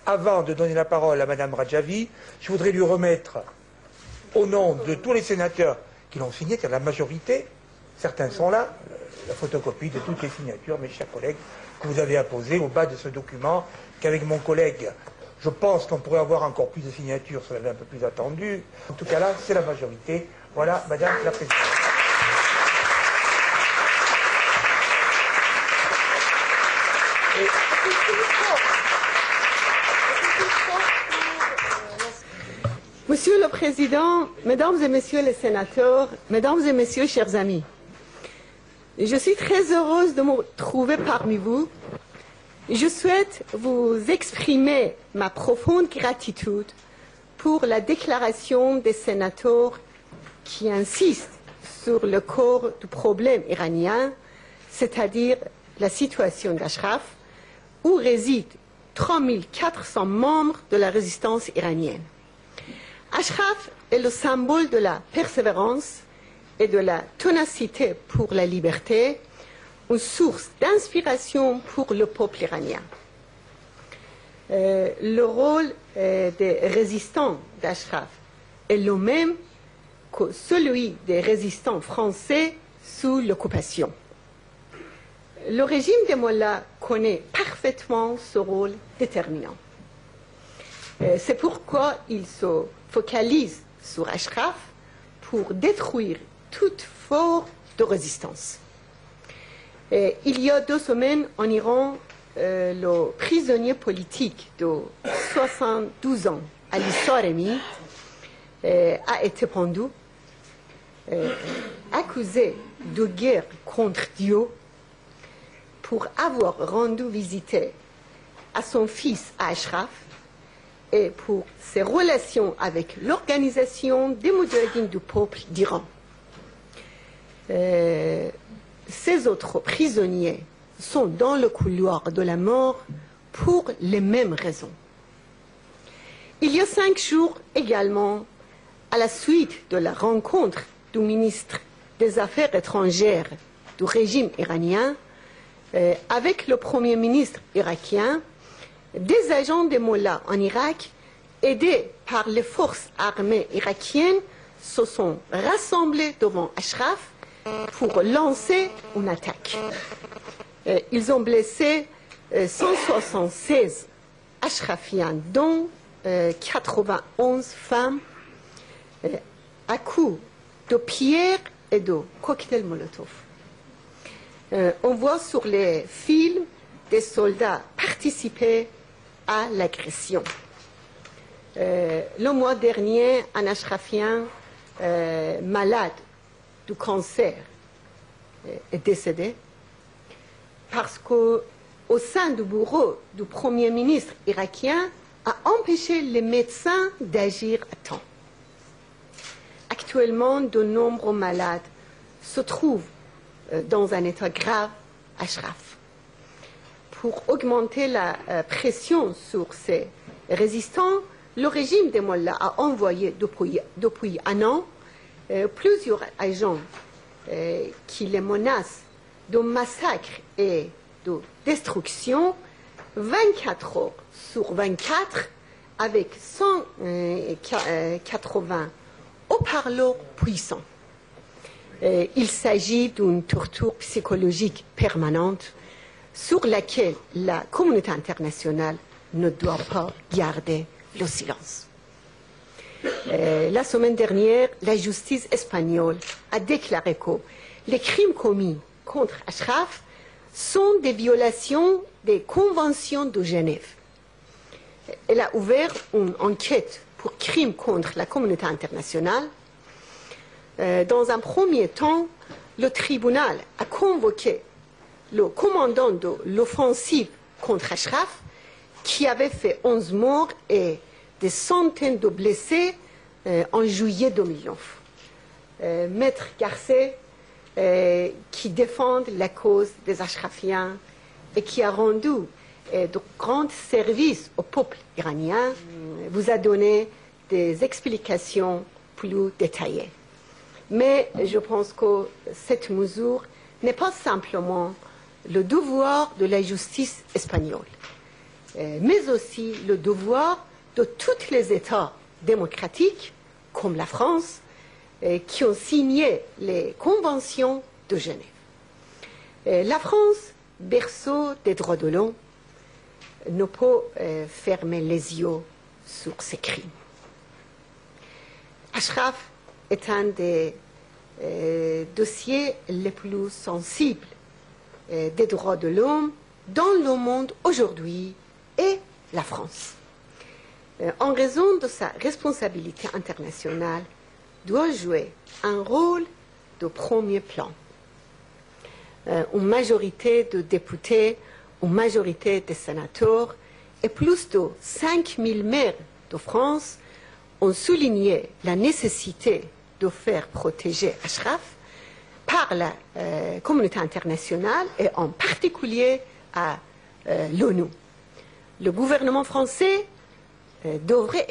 avant de donner la parole à Mme Rajavi, je voudrais lui remettre, au nom de tous les sénateurs qui l'ont signé, c'est la majorité, certains sont là, la photocopie de toutes les signatures, mes chers collègues, que vous avez apposées au bas de ce document, qu'avec mon collègue, je pense qu'on pourrait avoir encore plus de signatures, ça l'avait un peu plus attendu. En tout cas là, c'est la majorité. Voilà, Madame la Présidente. Monsieur le Président, Mesdames et Messieurs les sénateurs, Mesdames et Messieurs, chers amis, je suis très heureuse de me trouver parmi vous. Je souhaite vous exprimer ma profonde gratitude pour la déclaration des sénateurs qui insistent sur le corps du problème iranien, c'est-à-dire la situation d'Ashraf, où résident 3400 membres de la résistance iranienne. Ashraf est le symbole de la persévérance et de la ténacité pour la liberté, une source d'inspiration pour le peuple iranien. Le rôle des résistants d'Ashraf est le même que celui des résistants français sous l'occupation. Le régime des Mollahs connaît parfaitement ce rôle déterminant. C'est pourquoi il se focalise sur Ashraf pour détruire toute forme de résistance. Il y a 2 semaines, en Iran, le prisonnier politique de 72 ans, Ali Soremi, a été pendu, accusé de guerre contre Dieu pour avoir rendu visite à son fils Ashraf et pour ses relations avec l'organisation des Moudjahidines du peuple d'Iran. Ces autres prisonniers sont dans le couloir de la mort pour les mêmes raisons. Il y a 5 jours également, à la suite de la rencontre du ministre des Affaires étrangères du régime iranien avec le Premier ministre irakien, des agents des Mollahs en Irak, aidés par les forces armées irakiennes, se sont rassemblés devant Ashraf pour lancer une attaque. Ils ont blessé 176 Ashrafiens, dont 91 femmes, à coups de pierre et de cocktails Molotov. On voit sur les films des soldats participer à l'agression. Le mois dernier, un Ashrafien malade du cancer est décédé parce qu'au sein du bureau du Premier ministre irakien a empêché les médecins d'agir à temps. Actuellement, de nombreux malades se trouvent dans un état grave à Ashraf. Pour augmenter la pression sur ces résistants, le régime des Mollahs a envoyé depuis un an plusieurs agents qui les menacent de massacres et de destruction 24 heures sur 24 avec 180 haut-parleurs puissants. Il s'agit d'une torture psychologique permanente sur laquelle la communauté internationale ne doit pas garder le silence. La semaine dernière, la justice espagnole a déclaré que les crimes commis contre Ashraf sont des violations des conventions de Genève. Elle a ouvert une enquête pour crimes contre la communauté internationale. Dans un premier temps, le tribunal a convoqué le commandant de l'offensive contre Ashraf, qui avait fait 11 morts et des centaines de blessés en juillet 2009. Maître Garcet, qui défend la cause des Ashrafiens et qui a rendu de grands services au peuple iranien, vous a donné des explications plus détaillées. Mais je pense que cette mesure n'est pas simplement le devoir de la justice espagnole. mais aussi le devoir de tous les États démocratiques, comme la France, qui ont signé les conventions de Genève. La France, berceau des droits de l'homme, ne peut fermer les yeux sur ces crimes. Ashraf est un des dossiers les plus sensibles des droits de l'homme dans le monde aujourd'hui et la France. En raison de sa responsabilité internationale, doit jouer un rôle de premier plan. Une majorité de députés, une majorité de sénateurs et plus de 5000 maires de France ont souligné la nécessité de faire protéger Ashraf par la communauté internationale et en particulier à l'ONU. Le gouvernement français devrait